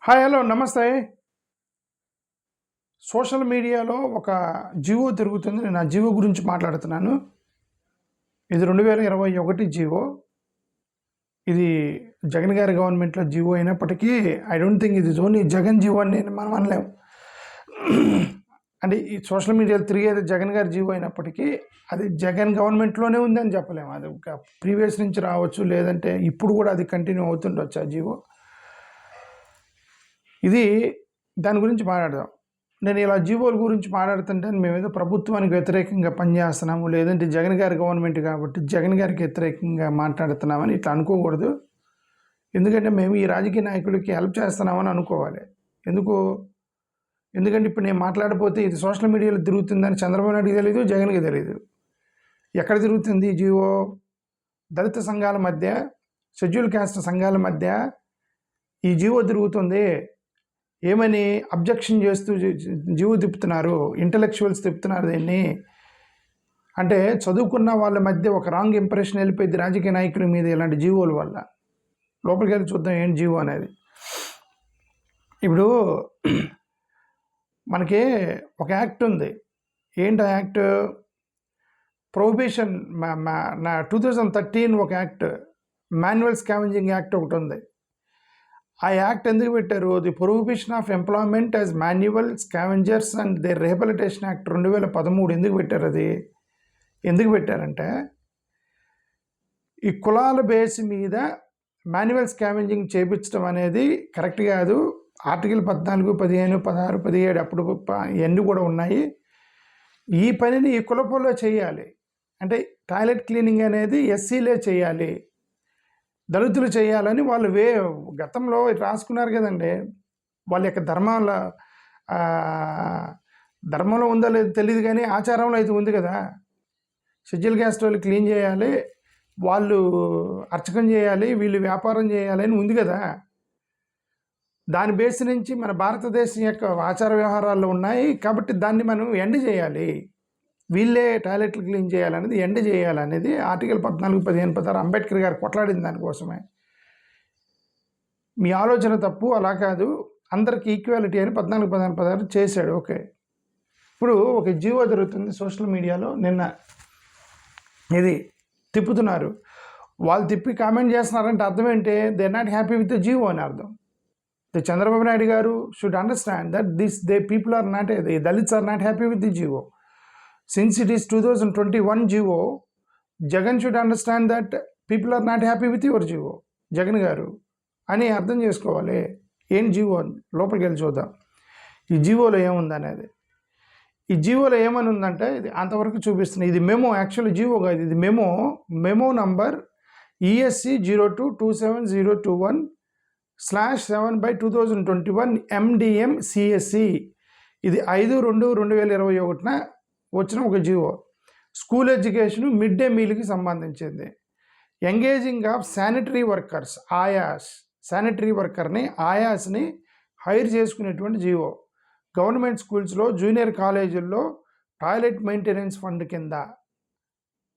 Hi hello నమస్తే. Social మీడియాలో ఒక జియో తిరుగుతుంది. నేను ఆ జియో గురించి మాట్లాడుతున్నాను. ఇది 2021 జియో. ఇది జగన్ గారి గవర్నమెంట్లో జియో అయినప్పటికీ ఐ డోంట్ థింక్ ఇది ఓన్లీ జగన్ జియో అని మనం అనలేము. అంటే ఈ సోషల్ మీడియాలో తిరిగేది జగన్ గారి జియో అయినప్పటికీ అది జగన్ గవర్నమెంట్లోనే ఉందని చెప్పలేము. అది ఒక ప్రీవియస్ నుంచి రావచ్చు, లేదంటే ఇప్పుడు కూడా అది కంటిన్యూ అవుతుండొచ్చు ఆ జియో. ఇది దాని గురించి మాట్లాడదాం. నేను ఇలా జీవోల గురించి మాట్లాడుతుంటే మేమేదో ప్రభుత్వానికి వ్యతిరేకంగా పనిచేస్తున్నాము, లేదంటే జగన్ గారి గవర్నమెంట్ కాబట్టి జగన్ గారికి వ్యతిరేకంగా మాట్లాడుతున్నామని ఇట్లా అనుకోకూడదు. ఎందుకంటే మేము ఈ రాజకీయ నాయకులకి హెల్ప్ చేస్తున్నామని అనుకోవాలి. ఎందుకంటే ఇప్పుడు నేను మాట్లాడకపోతే ఇది సోషల్ మీడియాలో తిరుగుతుందని చంద్రబాబు నాయుడుకి తెలియదు, జగన్కి తెలియదు. ఎక్కడ తిరుగుతుంది ఈ జీవో? దళిత సంఘాల మధ్య, షెడ్యూల్ క్యాస్ట్ సంఘాల మధ్య ఈ జీవో తిరుగుతుంది. ఏమని అబ్జెక్షన్ చేస్తూ జీవో తిప్పుతున్నారు, ఇంటలెక్చువల్స్ తిప్పుతున్నారు దీన్ని. అంటే చదువుకున్న వాళ్ళ మధ్య ఒక రాంగ్ ఇంప్రెషన్ వెళ్ళిపోయింది రాజకీయ నాయకుల మీద ఇలాంటి జీవోల వల్ల. లోపలికి వెళ్ళి చూద్దాం ఏంటి జీవో అనేది. ఇప్పుడు మనకి ఒక యాక్ట్ ఉంది. ఏంటి ఆ యాక్ట్? ప్రొహిబిషన్ 2013 ఒక యాక్ట్, మాన్యువల్ స్కావెంజింగ్ యాక్ట్ ఒకటి ఉంది. ఆ యాక్ట్ ఎందుకు పెట్టారు? The prohibition of employment as manual scavengers and the rehabilitation act 2013 ఎందుకు పెట్టారు? అది ఎందుకు పెట్టారంటే ఈ కులాల బేస్ మీద మాన్యువల్ స్కావెంజింగ్ చేయించడం అనేది కరెక్ట్ కాదు. ఆర్టికల్ 14, 15, 16, 17 అప్పుడు ఇవన్నీ కూడా ఉన్నాయి. ఈ పనిని ఈ కులపోలో చేయాలి. అంటే టాయిలెట్ క్లీనింగ్ అనేది ఎస్సీలే చేయాలి, దళితులు చేయాలని వాళ్ళు గతంలో రాసుకున్నారు కదండి. వాళ్ళ యొక్క ధర్మంలో ఉందో లేదో తెలియదు, కానీ ఆచారంలో అయితే ఉంది కదా. షెడ్యూల్ క్యాస్ట్ వాళ్ళు క్లీన్ చేయాలి, వాళ్ళు అర్చకం చేయాలి, వీళ్ళు వ్యాపారం చేయాలి అని ఉంది కదా. దాని బేస్ నుంచి మన భారతదేశం యొక్క ఆచార వ్యవహారాల్లో ఉన్నాయి కాబట్టి దాన్ని మనం ఎండ్ చేయాలి. వీళ్ళే టాయిలెట్లు క్లీన్ చేయాలనేది, ఎండ్ చేయాలనేది ఆర్టికల్ 14, 15, 16 అంబేద్కర్ గారు కొట్లాడింది దానికోసమే. మీ ఆలోచన తప్పు, అలా కాదు, అందరికి ఈక్వాలిటీ అని 14, 15, 16 చేశాడు. ఓకే, ఇప్పుడు ఒక జీవో జరుగుతుంది సోషల్ మీడియాలో. నిన్న ఇది తిప్పుతున్నారు. వాళ్ళు తిప్పి కామెంట్ చేస్తున్నారంటే అర్థం ఏంటి? They are not happy with the GO అని అర్థం. చంద్రబాబు నాయుడు గారు should understand that people are not, the Dalits are not happy with the GO. Since it is 2021 GO, Jagan should understand that people are not happy with your GO, Jagan గారు అని అర్థం చేసుకోవాలి. ఏం GO లోపలికి వెళ్ళి చూద్దాం ఈ జీవోలో ఏముందనేది. ఈ జీవోలో ఏమని ఉందంటే ఇది అంతవరకు చూపిస్తుంది. ఇది మెమో, యాక్చువల్లీ జీవో కాదు, ఇది memo number ESC 022021/7/2021 MDM CSC. ఇది 5/2/2021 వచ్చిన ఒక GO. School education, mid day మీల్కి సంబంధించింది. Engaging of sanitary workers, ayahs, sanitary వర్కర్ని, ఆయాస్ని హైర్ చేసుకునేటువంటి జీవో. గవర్నమెంట్ స్కూల్స్లో, జూనియర్ కాలేజీల్లో టాయిలెట్ మెయింటెనెన్స్ ఫండ్ కింద,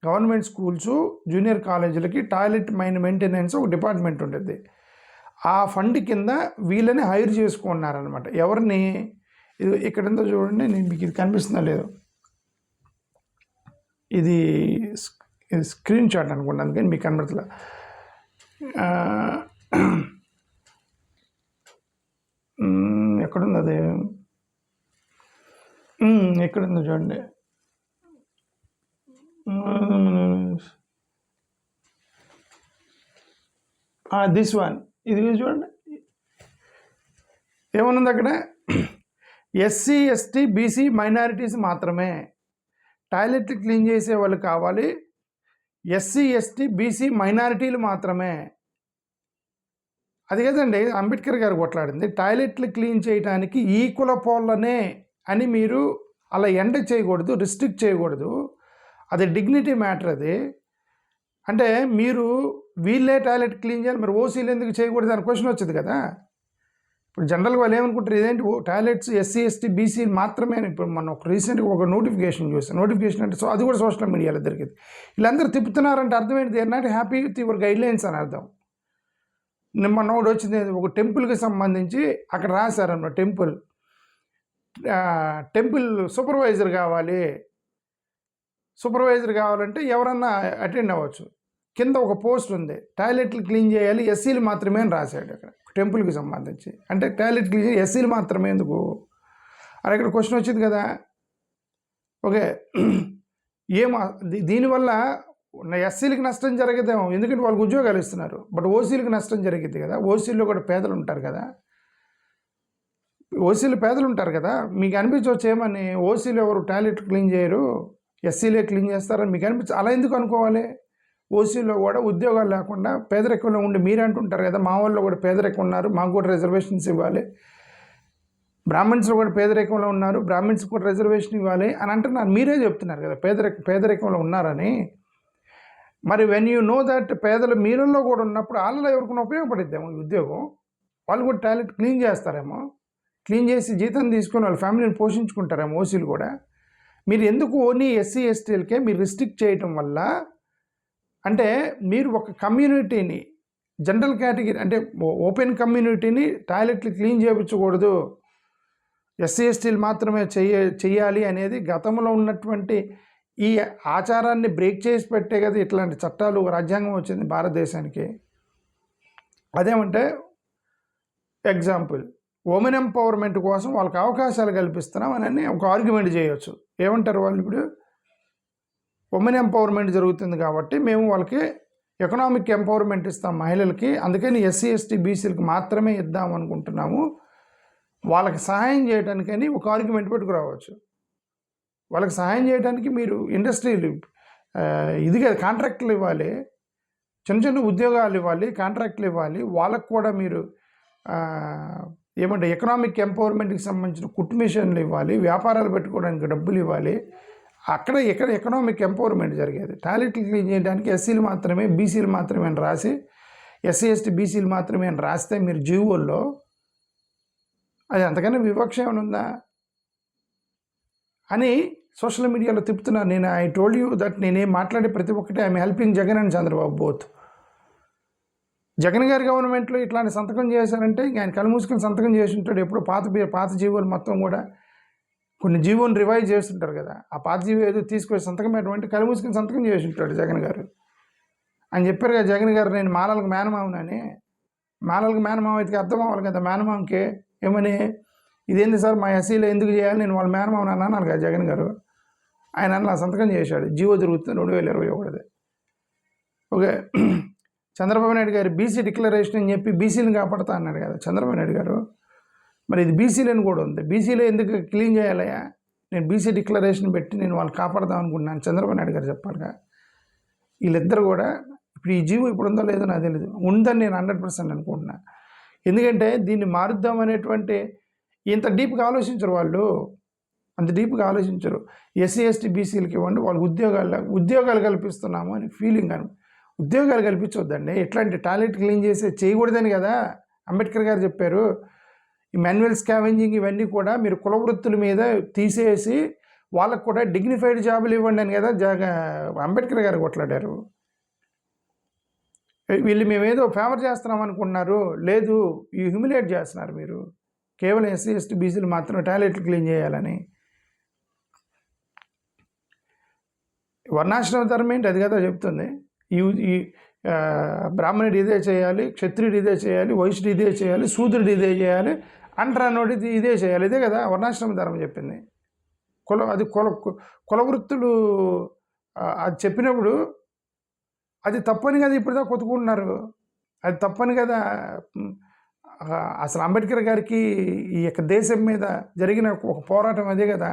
గవర్నమెంట్ స్కూల్స్, జూనియర్ కాలేజీలకి టాయిలెట్ మెయింటెనెన్స్ ఒక డిపార్ట్మెంట్ ఉంటుంది. ఆ ఫండ్ కింద వీళ్ళని హైర్ చేసుకున్నారనమాట. ఎవరిని? ఇది ఇక్కడ ఎంతో చూడండి, నేను మీకు ఇది కనిపిస్తుందా లేదు, ఇది స్క్రీన్ షాట్ అనుకుంటాను కానీ మీకు కనబడుతుందా? ఎక్కడుంది అది? ఎక్కడుందో చూడండి. దిస్ వన్, ఇది చూడండి ఏమనుంది అక్కడ. SC, ST, BC మైనారిటీస్ మాత్రమే టాయిలెట్లు క్లీన్ చేసే వాళ్ళు కావాలి. SC, ST, BC మైనారిటీలు మాత్రమే. అది కదండి అంబేద్కర్ గారు కొట్లాడింది. టాయిలెట్లు క్లీన్ చేయడానికి ఈ కులపోళ్ళనే అని మీరు అలా ఎండ్ చేయకూడదు, రిస్ట్రిక్ట్ చేయకూడదు. అది డిగ్నిటీ మ్యాటర్. అది అంటే మీరు వీళ్ళే టాయిలెట్ క్లీన్ చేయాలి, మరి ఓసీలు ఎందుకు చేయకూడదు అని క్వశ్చన్ వచ్చింది కదా. ఇప్పుడు జనరల్గా వాళ్ళు ఏమనుకుంటారు, ఇదేంటి టాయిలెట్స్ SC, ST, BC మాత్రమే. ఇప్పుడు మనం ఒక రీసెంట్గా ఒక నోటిఫికేషన్ చూస్తాం. నోటిఫికేషన్ అంటే అది కూడా సోషల్ మీడియాలో దొరికింది. వీళ్ళందరూ తిప్పుతున్నారంటే అర్థం ఏంటి? They are not happy with your guidelines అని అర్థం. మొన్న ఒకటి వచ్చింది, ఒక టెంపుల్కి సంబంధించి అక్కడ రాశారన్నమాట, టెంపుల్ సూపర్వైజర్ కావాలంటే ఎవరన్నా అటెండ్ అవ్వచ్చు. కింద ఒక పోస్ట్ ఉంది, టాయిలెట్లు క్లీన్ చేయాలి, ఎస్సీలు మాత్రమే అని రాశాడు అక్కడ టెంపుల్కి సంబంధించి. అంటే టాయిలెట్ క్లీన్ చేయాలి ఎస్సీలు మాత్రమే ఎందుకు? అది ఇక్కడ క్వశ్చన్ వచ్చింది కదా. ఓకే, దీనివల్ల ఎస్సీలకి నష్టం జరగదేమో, ఎందుకంటే వాళ్ళకి ఉద్యోగాలు ఇస్తున్నారు. బట్ ఓసీలకు నష్టం జరిగింది కదా. ఓసీల్లో కూడా పేదలు ఉంటారు కదా, మీకు అనిపించవచ్చు ఏమని, ఓసీలు ఎవరు టాయిలెట్ క్లీన్ చేయరు, ఎస్సీలే క్లీన్ చేస్తారని మీకు అనిపించ. అలా ఎందుకు అనుకోవాలి? ఓసీలో కూడా ఉద్యోగాలు లేకుండా పేదరికంలో ఉండి మీరు అంటుంటారు కదా, మా వాళ్ళు కూడా పేదరికం ఉన్నారు, మాకు కూడా రిజర్వేషన్స్ ఇవ్వాలి. బ్రాహ్మణ్స్లో కూడా పేదరికంలో ఉన్నారు, బ్రాహ్మణ్స్కి కూడా రిజర్వేషన్ ఇవ్వాలి అని అంటున్నారు. మీరే చెప్తున్నారు కదా పేదరికంలో ఉన్నారని. మరి వెన్ యూ నో దట్ పేదలు మీరుల్లో కూడా ఉన్నప్పుడు వాళ్ళలో ఎవరికైనా ఉపయోగపడిద్దేమో ఈ ఉద్యోగం. వాళ్ళు కూడా టాయిలెట్ క్లీన్ చేస్తారేమో, క్లీన్ చేసి జీతం తీసుకొని వాళ్ళ ఫ్యామిలీని పోషించుకుంటారేమో ఓసీలు కూడా. మీరు ఎందుకు ఓన్లీ ఎస్సీ ఎస్టీలకే మీరు రిస్ట్రిక్ట్ చేయటం వల్ల, అంటే మీరు ఒక కమ్యూనిటీని, జనరల్ కేటగిరీ అంటే ఓపెన్ కమ్యూనిటీని టాయిలెట్లు క్లీన్ చేయించకూడదు, ఎస్సీ ఎస్టీలు మాత్రమే చెయ్యాలి అనేది గతంలో ఉన్నటువంటి ఈ ఆచారాన్ని బ్రేక్ చేసి పెట్టే కదా ఇట్లాంటి చట్టాలు, రాజ్యాంగం వచ్చింది భారతదేశానికి. అదేమంటే ఎగ్జాంపుల్, ఉమెన్ ఎంపవర్మెంట్ కోసం వాళ్ళకి అవకాశాలు కల్పిస్తున్నాం అని ఒక ఆర్గ్యుమెంట్ చేయవచ్చు. ఏమంటారు వాళ్ళు, ఇప్పుడు ఉమెన్ ఎంపవర్మెంట్ జరుగుతుంది కాబట్టి మేము వాళ్ళకి ఎకనామిక్ ఎంపవర్మెంట్ ఇస్తాం మహిళలకి, అందుకని ఎస్సీ ఎస్టీ బీసీలకి మాత్రమే ఇద్దాం అనుకుంటున్నాము, వాళ్ళకి సహాయం చేయడానికని ఒక ఆర్గ్యుమెంట్ పెట్టుకురావచ్చు. వాళ్ళకి సహాయం చేయడానికి మీరు ఇండస్ట్రీలు ఇది కదా, కాంట్రాక్టులు ఇవ్వాలి, చిన్న చిన్న ఉద్యోగాలు ఇవ్వాలి, కాంట్రాక్టులు ఇవ్వాలి. వాళ్ళకు కూడా మీరు ఏమంటే ఎకనామిక్ ఎంపవర్మెంట్కి సంబంధించిన కుట్టు మిషన్లు ఇవ్వాలి, వ్యాపారాలు పెట్టుకోవడానికి డబ్బులు ఇవ్వాలి. ఎక్కడ ఎకనామిక్ ఎంపవర్మెంట్ జరిగేది? టాయిలెట్లు క్లీన్ చేయడానికి ఎస్సీలు మాత్రమే బీసీలు మాత్రమే అని రాసి, ఎస్సీ ఎస్టీ బీసీలు మాత్రమే అని రాస్తే మీరు జీవోల్లో, అది అంతకన్నా వివక్ష ఏమైనా ఉందా అని సోషల్ మీడియాలో తిప్పుతున్నారు. నేను ఐ టోల్డ్ యూ దట్ నేనేం మాట్లాడే ప్రతి ఒక్కటి I'm helping Jagan and Chandrababu both. Jagan గారి గవర్నమెంట్లో ఇట్లాంటి సంతకం చేశారంటే ఆయన కళ్ళు మూసుకొని సంతకం చేసి ఉంటాడు. ఎప్పుడు పాత జీవోలు మొత్తం కూడా కొన్ని జీవోని రివైజ్ చేస్తుంటారు కదా, ఆ పాత జీవో ఏదో తీసుకొచ్చి సంతకం పెట్టమంటే కళ్ళు మూసుకొని సంతకం చేసి ఉంటాడు జగన్ గారు. అని చెప్పారు కదా జగన్ గారు, నేను మాలలకు మేనమామనని. మాలలకు మేనమామ అయితే అర్థం అవ్వాలి కదా మేనమామకి. ఏమని, ఇదేంది సార్ మా ఎస్సీలో ఎందుకు చేయాలి, నేను వాళ్ళ మేనమామని అన్నాను కదా జగన్ గారు. ఆయన అన్న సంతకం చేశాడు, జీవో తిరుగుతుంది 2021. ఓకే, చంద్రబాబు నాయుడు గారు బీసీ డిక్లరేషన్ అని చెప్పి బీసీలను కాపాడుతా అన్నాడు కదా చంద్రబాబు నాయుడు గారు. మరి ఇది బీసీలను కూడా ఉంది, బీసీలో ఎందుకు క్లీన్ చేయాలయ్యా, నేను బీసీ డిక్లరేషన్ పెట్టి నేను వాళ్ళు కాపాడదాం అనుకుంటున్నాను చంద్రబాబు నాయుడు గారు చెప్పాలిగా. వీళ్ళిద్దరు కూడా ఇప్పుడు ఈ జీవో ఇప్పుడు ఉందో లేదో నాకు తెలియదు, ఉందని నేను 100% అనుకుంటున్నా. ఎందుకంటే దీన్ని మారుద్దాం అనేటువంటి ఇంత డీప్గా ఆలోచించరు వాళ్ళు, అంత డీప్గా ఆలోచించరు. ఎస్సీ ఎస్టీ బీసీలకి ఇవ్వండి, వాళ్ళకి ఉద్యోగాలు కల్పిస్తున్నాము అని ఫీలింగ్ అని. ఉద్యోగాలు కల్పించవద్దండి, ఎట్లాంటి టాయిలెట్ క్లీన్ చేసి చేయకూడదని కదా అంబేద్కర్ గారు చెప్పారు. ఈ మాన్యువల్ స్కావెంజింగ్ ఇవన్నీ కూడా మీరు కుల వృత్తుల మీద తీసేసి వాళ్ళకు కూడా డిగ్నిఫైడ్ జాబులు ఇవ్వండి అని కదా అంబేద్కర్ గారు కొట్లాడారు. వీళ్ళు మేమేదో ఫేవర్ చేస్తున్నాం అనుకుంటున్నారు, లేదు ఈ హ్యూమిలేట్ చేస్తున్నారు మీరు. కేవలం ఎస్సీ ఎస్టీ బీసీలు మాత్రం టాయిలెట్లు క్లీన్ చేయాలని. వర్ణాశ్రమ ధర్మం ఏంటి, అది కదా చెప్తుంది. ఈ బ్రాహ్మణుడు ఇదే చేయాలి, క్షత్రియుడు ఇదే చేయాలి, వైశ్యుడు ఇదే చేయాలి, శూద్రుడు ఇదే చేయాలి, అంటరానోడు ఇదే చేయాలి, ఇదే కదా వర్ణాశ్రమ ధర్మం చెప్పింది. కుల వృత్తులు అది చెప్పినప్పుడు అది తప్పని కదా ఇప్పుడుదా కొట్టుకుంటున్నారు, అది తప్పని కదా. అసలు అంబేద్కర్ గారికి ఈ యొక్క దేశం మీద జరిగిన ఒక పోరాటం అదే కదా.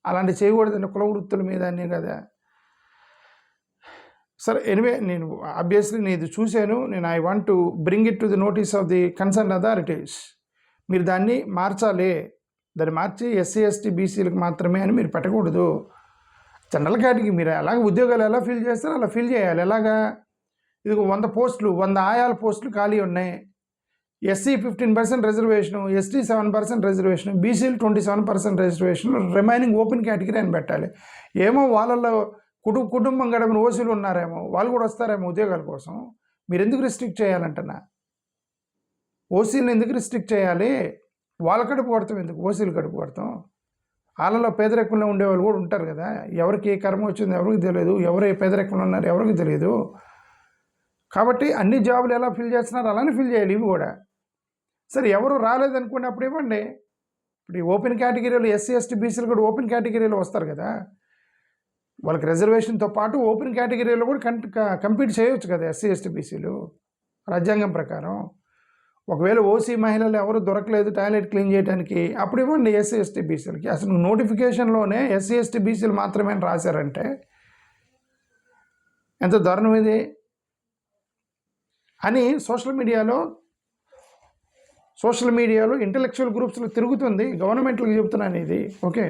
అలాంటి చేయకూడదండి కుల వృత్తుల మీద అనే కదా. సరే, ఎనివే నేను ఆబ్వియస్లీ నేను ఇది చూశాను, నేను I want to bring it to the notice of the concern authorities. మీరు దాన్ని మార్చాలి, దాన్ని మార్చి ఎస్సీ ఎస్టీ బీసీలకు మాత్రమే అని మీరు పెట్టకూడదు. జనరల్ కేటగిరీ మీరు ఎలాగ ఉద్యోగాలు ఎలా ఫిల్ చేస్తారో అలా ఫిల్ చేయాలి. ఎలాగా, ఇది 100 ఆయాల పోస్టులు ఖాళీ ఉన్నాయి. ఎస్సీ 15% రిజర్వేషను, ఎస్టీ 7% రిజర్వేషను, బీసీలు 27% రిజర్వేషను, రిమైనింగ్ ఓపెన్ కేటగిరీ అని పెట్టాలి. ఏమో వాళ్ళల్లో కుటుంబం గడపని ఓసీలు ఉన్నారేమో, వాళ్ళు కూడా వస్తారేమో ఉద్యోగాల కోసం. మీరు ఎందుకు రిస్ట్రిక్ట్ చేయాలంటున్నా? ఓసీలను ఎందుకు రిస్ట్రిక్ట్ చేయాలి? వాళ్ళ కడుపు కొడతాం ఎందుకు? ఓసీలు కడుపు కొడతాం. వాళ్ళలో పేదరికంలో ఉండేవాళ్ళు కూడా ఉంటారు కదా. ఎవరికి ఏ కర్మ వచ్చిందో ఎవరికి తెలియదు, ఎవరు ఏ పేదరికంలో ఉన్నారు ఎవరికి తెలియదు. కాబట్టి అన్ని జాబులు ఎలా ఫిల్ చేస్తున్నారు అలానే ఫిల్ చేయాలి ఇవి కూడా. సరే ఎవరు రాలేదనుకోండి, అప్పుడు ఇవ్వండి. ఇప్పుడు ఈ ఓపెన్ కేటగిరీలో ఎస్సీ ఎస్టీ బీసీలు కూడా ఓపెన్ కేటగిరీలో వస్తారు కదా. వాళ్ళకి రిజర్వేషన్తో పాటు ఓపెన్ కేటగిరీలో కూడా కంపీట్ చేయవచ్చు కదా ఎస్సీ ఎస్టీ బీసీలు రాజ్యాంగం ప్రకారం. ఒకవేళ ఓసీ మహిళలు ఎవరు దొరకలేదు టాయిలెట్ క్లీన్ చేయడానికి, అప్పుడు ఇవ్వండి ఎస్సీ ఎస్టీ బీసీలకి. అసలు నోటిఫికేషన్లోనే ఎస్సీ ఎస్టీ బీసీలు మాత్రమే రాశారంటే ఎంత దారుణం ఇది అని సోషల్ మీడియాలో ఇంటలెక్చువల్ గ్రూప్స్లో తిరుగుతుంది. గవర్నమెంట్లకు చెబుతున్నాను ఇది. ఓకే,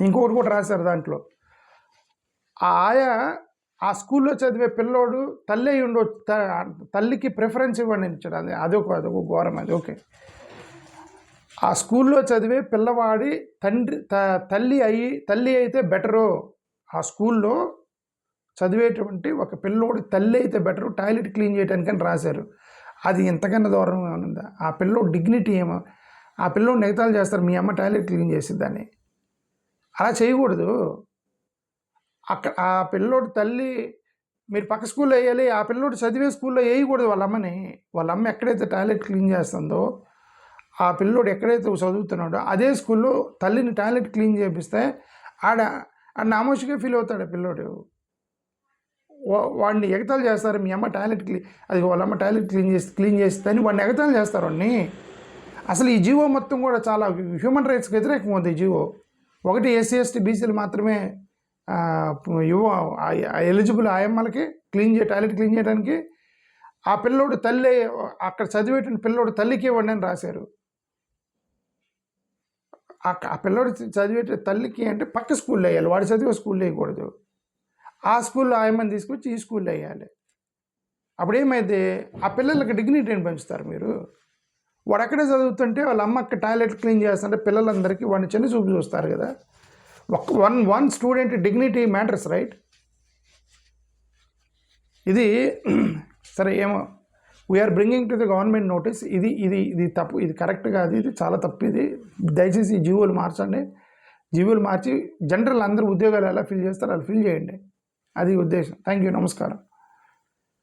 ఇంకొకటి కూడా రాశారు దాంట్లో. ఆ స్కూల్లో చదివే పిల్లోడు తల్లి అయి ఉండొచ్చు, తల్లికి ప్రిఫరెన్స్ ఇవ్వండి ఇచ్చాడు. అదొక ఘోరం అది. ఓకే, ఆ స్కూల్లో చదివే పిల్లవాడి తల్లి అయితే బెటరు. ఆ స్కూల్లో చదివేటువంటి ఒక పిల్లోడు తల్లి అయితే బెటరు టాయిలెట్ క్లీన్ చేయడానికని రాశారు. అది ఎంతకన్నా దూరం ఏమనుందా? ఆ పిల్లోడు డిగ్నిటీ ఏమో. ఆ పిల్లోడు నెగతాలు చేస్తారు, మీ అమ్మ టాయిలెట్ క్లీన్ చేసిద్దని. అలా చేయకూడదు. అక్కడ ఆ పిల్లోడు తల్లి మీరు పక్క స్కూల్లో వేయాలి, ఆ పిల్లోడు చదివే స్కూల్లో వేయకూడదు వాళ్ళ అమ్మని. వాళ్ళ అమ్మ ఎక్కడైతే టాయిలెట్ క్లీన్ చేస్తుందో, ఆ పిల్లోడు ఎక్కడైతే చదువుతున్నాడో అదే స్కూల్లో తల్లిని టాయిలెట్ క్లీన్ చేపిస్తే ఆడ నామోషిగా ఫీల్ అవుతాడు పిల్లోడు. వాడిని ఎగతాలు చేస్తారు, మీ అమ్మ టాయిలెట్ అది వాళ్ళ అమ్మ టాయిలెట్ క్లీన్ చేస్తుందని వాడిని ఎగతాలు చేస్తారు వాడిని. అసలు ఈ జీవో మొత్తం కూడా చాలా హ్యూమన్ రైట్స్కి వ్యతిరేకంగా ఉంది ఈ జీవో. ఒకటి ఎస్సీ ఎస్టీ బీసీలు మాత్రమే ఎలిజిబుల్ ఆయమ్మలకి టాయిలెట్ క్లీన్ చేయడానికి. ఆ పిల్లోడు తల్లి అక్కడ చదివేటువంటి పిల్లోడు తల్లికి ఇవ్వండి అని రాశారు. ఆ పిల్లోడు చదివే తల్లికి అంటే పక్క స్కూల్లో వేయాలి, వాడు చదివే స్కూల్లో వేయకూడదు. ఆ స్కూల్లో ఆయమ్మని తీసుకొచ్చి ఈ స్కూల్లో వేయాలి. అప్పుడు ఏమైతే ఆ పిల్లలకి డిగ్నిటీని పెంచుతారు మీరు. వాడు అక్కడే చదువుతుంటే వాళ్ళ అమ్మకి టాయిలెట్ క్లీన్ చేస్తుంటే పిల్లలందరికీ వాడిని చిన్న చూపు చూస్తారు కదా. One student dignity matters, right? ఇది సరే ఏమో we're bringing to the government notice. ఇది తప్పు, ఇది కరెక్ట్ కాదు, ఇది చాలా తప్పు. ఇది దయచేసి ఈ జీవోలు మార్చండి. జీవోలు మార్చి జనరల్ అందరూ ఉద్యోగాలు ఎలా ఫిల్ చేస్తారో అలా ఫిల్ చేయండి. అది ఉద్దేశం. థ్యాంక్ యూ, నమస్కారం.